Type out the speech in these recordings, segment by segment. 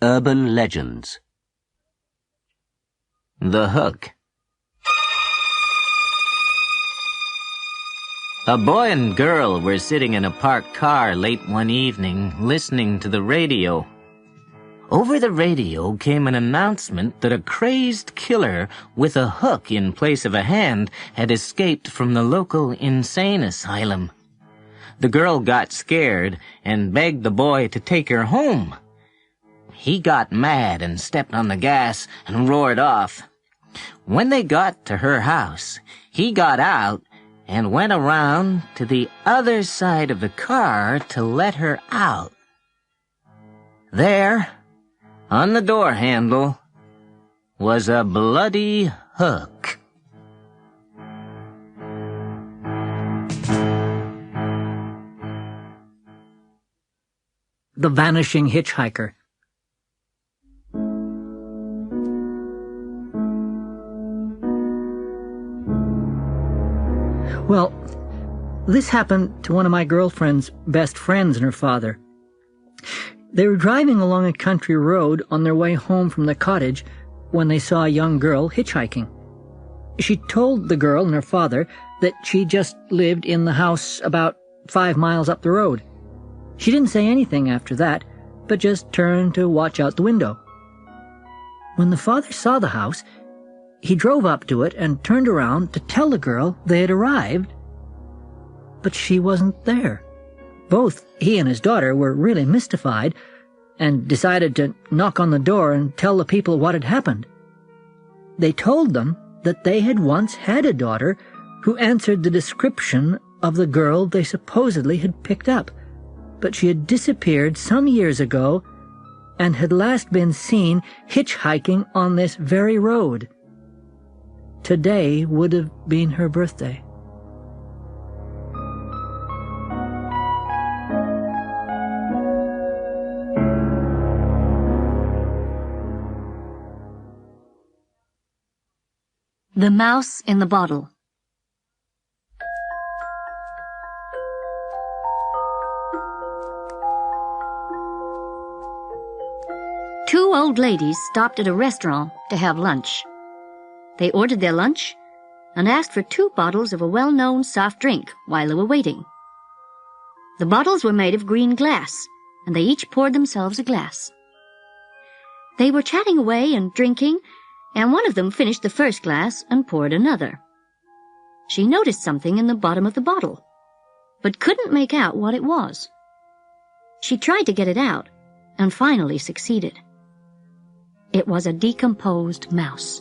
Urban Legends. The Hook. A boy and girl were sitting in a parked car late one evening, listening to the radio. Over the radio came an announcement that a crazed killer with a hook in place of a hand had escaped from the local insane asylum. The girl got scared and begged the boy to take her home. He got mad and stepped on the gas and roared off. When they got to her house, he got out and went around to the other side of the car to let her out. There, on the door handle, was a bloody hook. The Vanishing Hitchhiker. Well, this happened to one of my girlfriend's best friends and her father. They were driving along a country road on their way home from the cottage when they saw a young girl hitchhiking. She told the girl and her father that she just lived in the house about 5 miles up the road. She didn't say anything after that, but just turned to watch out the window. When the father saw the house, he drove up to it and turned around to tell the girl they had arrived, but she wasn't there. Both he and his daughter were really mystified and decided to knock on the door and tell the people what had happened. They told them that they had once had a daughter who answered the description of the girl they supposedly had picked up, but she had disappeared some years ago and had last been seen hitchhiking on this very road. Today would have been her birthday. The Mouse in the Bottle. Two old ladies stopped at a restaurant to have lunch. They ordered their lunch and asked for 2 bottles of a well-known soft drink while they were waiting. The bottles were made of green glass, and they each poured themselves a glass. They were chatting away and drinking, and one of them finished the first glass and poured another. She noticed something in the bottom of the bottle, but couldn't make out what it was. She tried to get it out, and finally succeeded. It was a decomposed mouse.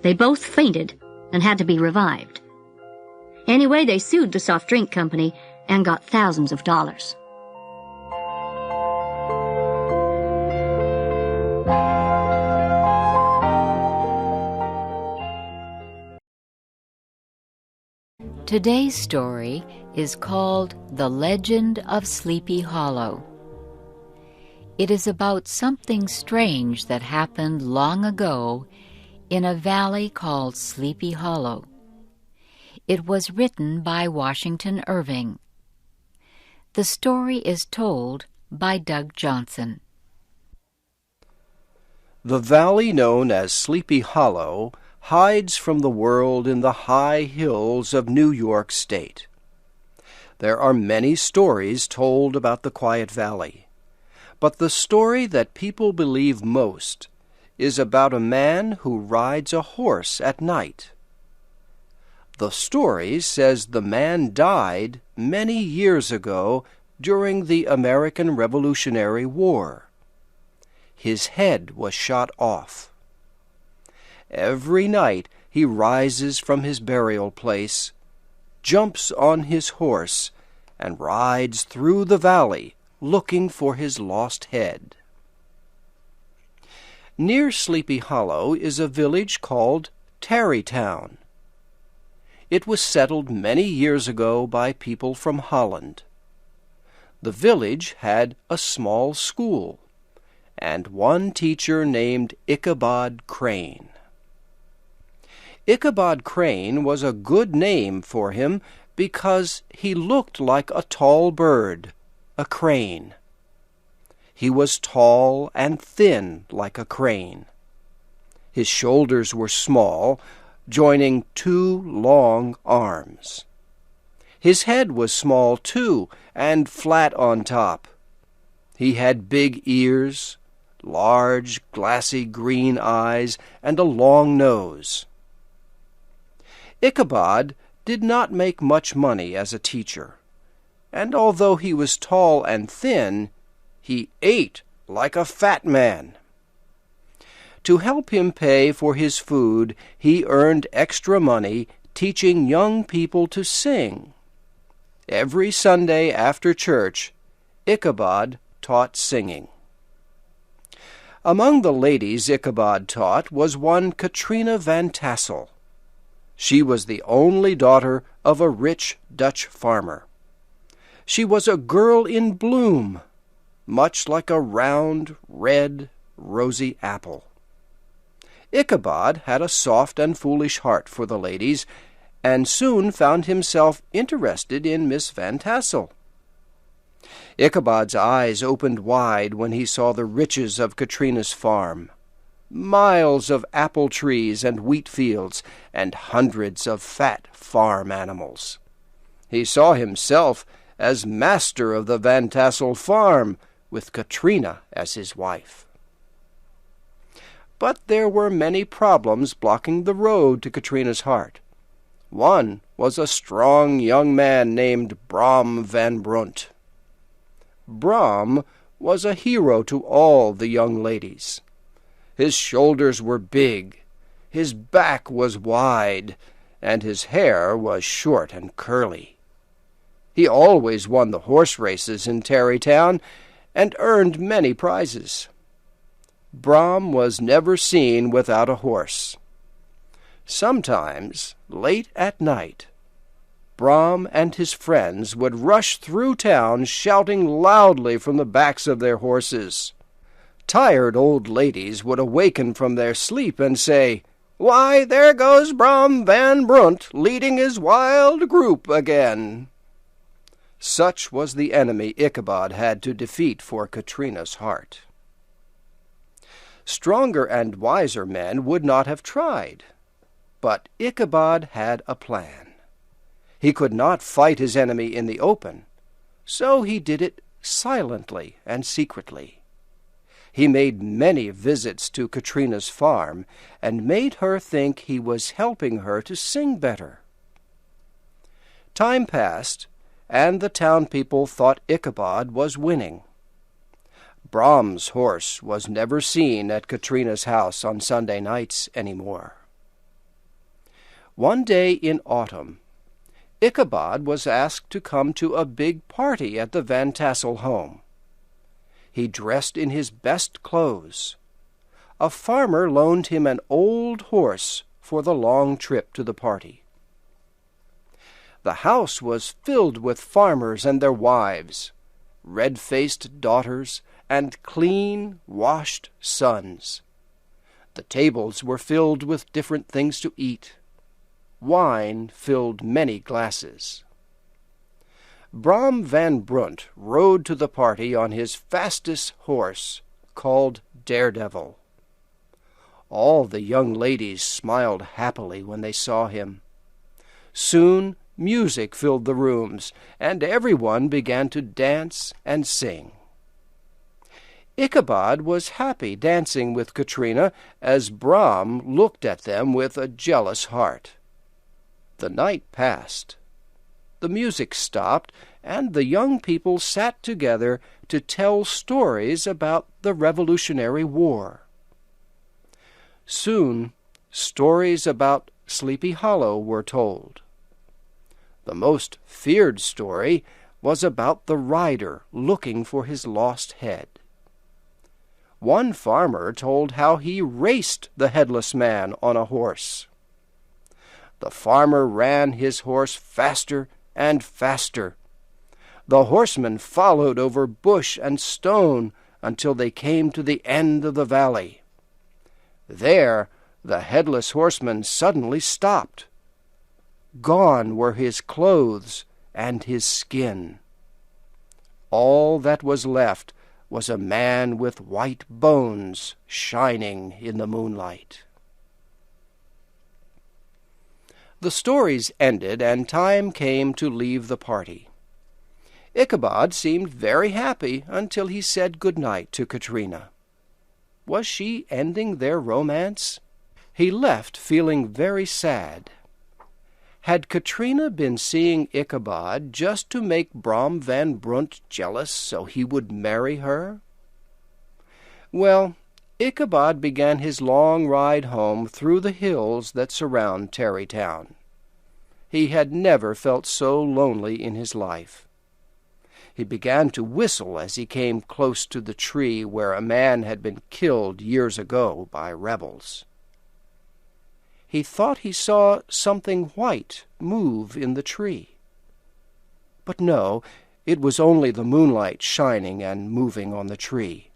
They both fainted and had to be revived. Anyway, they sued the soft drink company and got thousands of dollars. Today's story is called The Legend of Sleepy Hollow. It is about something strange that happened long ago in a valley called Sleepy Hollow. It was written by Washington Irving. The story is told by Doug Johnson. The valley known as Sleepy Hollow hides from the world in the high hills of New York State. There are many stories told about the quiet valley, but the story that people believe most is about a man who rides a horse at night. The story says the man died many years ago during the American Revolutionary War. His head was shot off. Every night he rises from his burial place, jumps on his horse, and rides through the valley looking for his lost head. Near Sleepy Hollow is a village called Tarrytown. It was settled many years ago by people from Holland. The village had a small school and one teacher named Ichabod Crane. Ichabod Crane was a good name for him because he looked like a tall bird, a crane. He was tall and thin like a crane. His shoulders were small, joining two long arms. His head was small, too, and flat on top. He had big ears, large, glassy green eyes, and a long nose. Ichabod did not make much money as a teacher, and although he was tall and thin, he ate like a fat man. To help him pay for his food, he earned extra money teaching young people to sing. Every Sunday after church, Ichabod taught singing. Among the ladies Ichabod taught was one Katrina Van Tassel. She was the only daughter of a rich Dutch farmer. She was a girl in bloom, much like a round, red, rosy apple. Ichabod had a soft and foolish heart for the ladies, and soon found himself interested in Miss Van Tassel. Ichabod's eyes opened wide when he saw the riches of Katrina's farm. Miles of apple trees and wheat fields, and hundreds of fat farm animals. He saw himself as master of the Van Tassel farm, with Katrina as his wife. But there were many problems blocking the road to Katrina's heart. One was a strong young man named Brom van Brunt. Brom was a hero to all the young ladies. His shoulders were big, his back was wide, and his hair was short and curly. He always won the horse races in Tarrytown and earned many prizes. Brom was never seen without a horse. Sometimes, late at night, Brom and his friends would rush through town shouting loudly from the backs of their horses. Tired old ladies would awaken from their sleep and say, "Why, there goes Brom van Brunt leading his wild group again." Such was the enemy Ichabod had to defeat for Katrina's heart. Stronger and wiser men would not have tried, but Ichabod had a plan. He could not fight his enemy in the open, so he did it silently and secretly. He made many visits to Katrina's farm, and made her think he was helping her to sing better. Time passed, and the town people thought Ichabod was winning. Brom's horse was never seen at Katrina's house on Sunday nights any more. One day in autumn, Ichabod was asked to come to a big party at the Van Tassel home. He dressed in his best clothes. A farmer loaned him an old horse for the long trip to the party. The house was filled with farmers and their wives, red-faced daughters, and clean, washed sons. The tables were filled with different things to eat. Wine filled many glasses. Brom van Brunt rode to the party on his fastest horse, called Daredevil. All the young ladies smiled happily when they saw him. Soon music filled the rooms, and everyone began to dance and sing. Ichabod was happy dancing with Katrina as Brom looked at them with a jealous heart. The night passed. The music stopped, and the young people sat together to tell stories about the Revolutionary War. Soon, stories about Sleepy Hollow were told. The most feared story was about the rider looking for his lost head. One farmer told how he raced the headless man on a horse. The farmer ran his horse faster and faster. The horsemen followed over bush and stone until they came to the end of the valley. There, the headless horseman suddenly stopped. Gone were his clothes and his skin. All that was left was a man with white bones shining in the moonlight. The stories ended, and time came to leave the party. Ichabod seemed very happy until he said good night to Katrina. Was she ending their romance? He left feeling very sad. Had Katrina been seeing Ichabod just to make Brom van Brunt jealous so he would marry her? Well, Ichabod began his long ride home through the hills that surround Tarrytown. He had never felt so lonely in his life. He began to whistle as he came close to the tree where a man had been killed years ago by rebels. He thought he saw something white move in the tree. But no, it was only the moonlight shining and moving on the tree.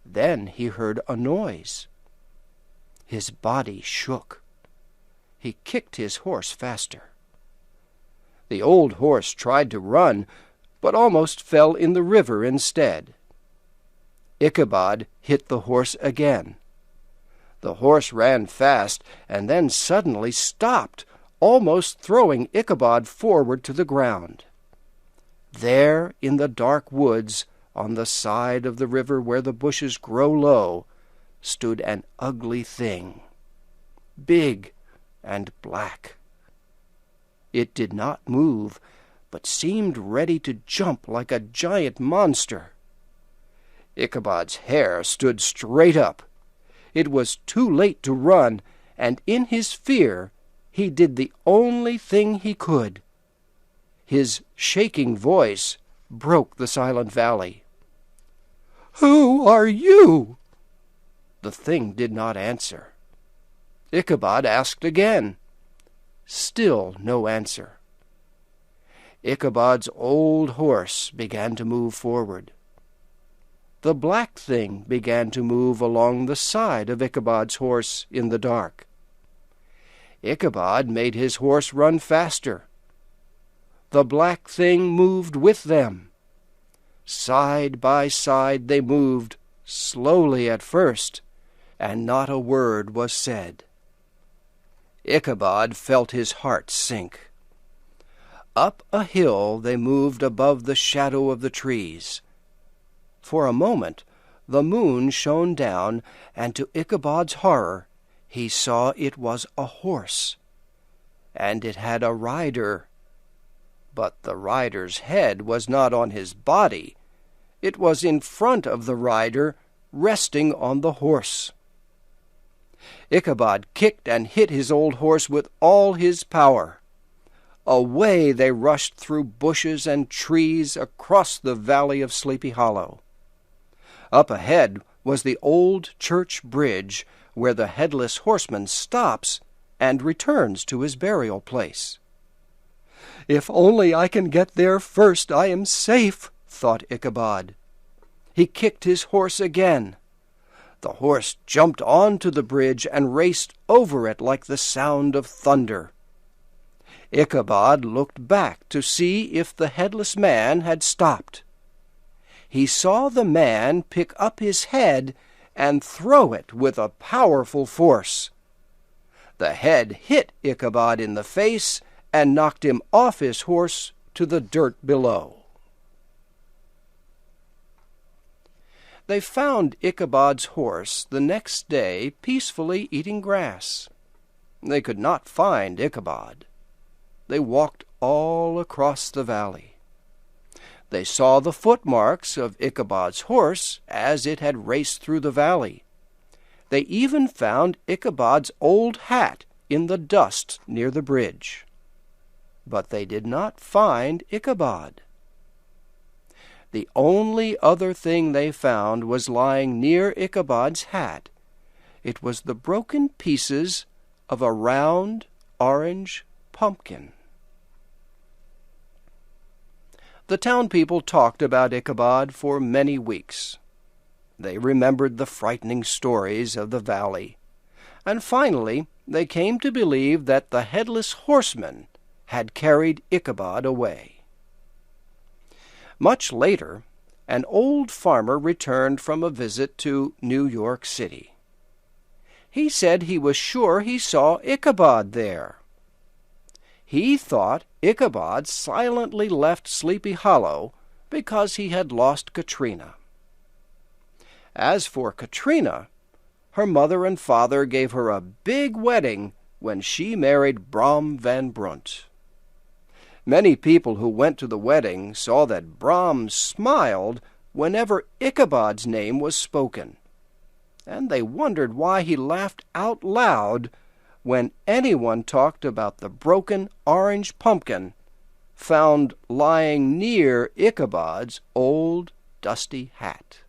Then he heard a noise. His body shook. He kicked his horse faster. The old horse tried to run, but almost fell in the river instead. Ichabod hit the horse again. The horse ran fast and then suddenly stopped, almost throwing Ichabod forward to the ground. There, in the dark woods, on the side of the river where the bushes grow low, stood an ugly thing, big and black. It did not move, but seemed ready to jump like a giant monster. Ichabod's hair stood straight up. It was too late to run, and in his fear he did the only thing he could. His shaking voice broke the silent valley. "Who are you?" The thing did not answer. Ichabod asked again. Still no answer. Ichabod's old horse began to move forward. The black thing began to move along the side of Ichabod's horse in the dark. Ichabod made his horse run faster. The black thing moved with them. Side by side they moved, slowly at first, and not a word was said. Ichabod felt his heart sink. Up a hill they moved above the shadow of the trees. For a moment the moon shone down, and to Ichabod's horror he saw it was a horse, and it had a rider. But the rider's head was not on his body. It was in front of the rider, resting on the horse. Ichabod kicked and hit his old horse with all his power. Away they rushed through bushes and trees across the valley of Sleepy Hollow. Up ahead was the old church bridge where the headless horseman stops and returns to his burial place. "If only I can get there first, I am safe," thought Ichabod. He kicked his horse again. The horse jumped onto the bridge and raced over it like the sound of thunder. Ichabod looked back to see if the headless man had stopped. He saw the man pick up his head and throw it with a powerful force. The head hit Ichabod in the face and knocked him off his horse to the dirt below. They found Ichabod's horse the next day peacefully eating grass. They could not find Ichabod. They walked all across the valley. They saw the footmarks of Ichabod's horse as it had raced through the valley. They even found Ichabod's old hat in the dust near the bridge. But they did not find Ichabod. The only other thing they found was lying near Ichabod's hat. It was the broken pieces of a round orange pumpkin. The town people talked about Ichabod for many weeks. They remembered the frightening stories of the valley, and finally they came to believe that the headless horseman had carried Ichabod away. Much later, an old farmer returned from a visit to New York City. He said he was sure he saw Ichabod there. He thought Ichabod silently left Sleepy Hollow because he had lost Katrina. As for Katrina, her mother and father gave her a big wedding when she married Brom Van Brunt. Many people who went to the wedding saw that Brom smiled whenever Ichabod's name was spoken, and they wondered why he laughed out loud when anyone talked about the broken orange pumpkin found lying near Ichabod's old dusty hat.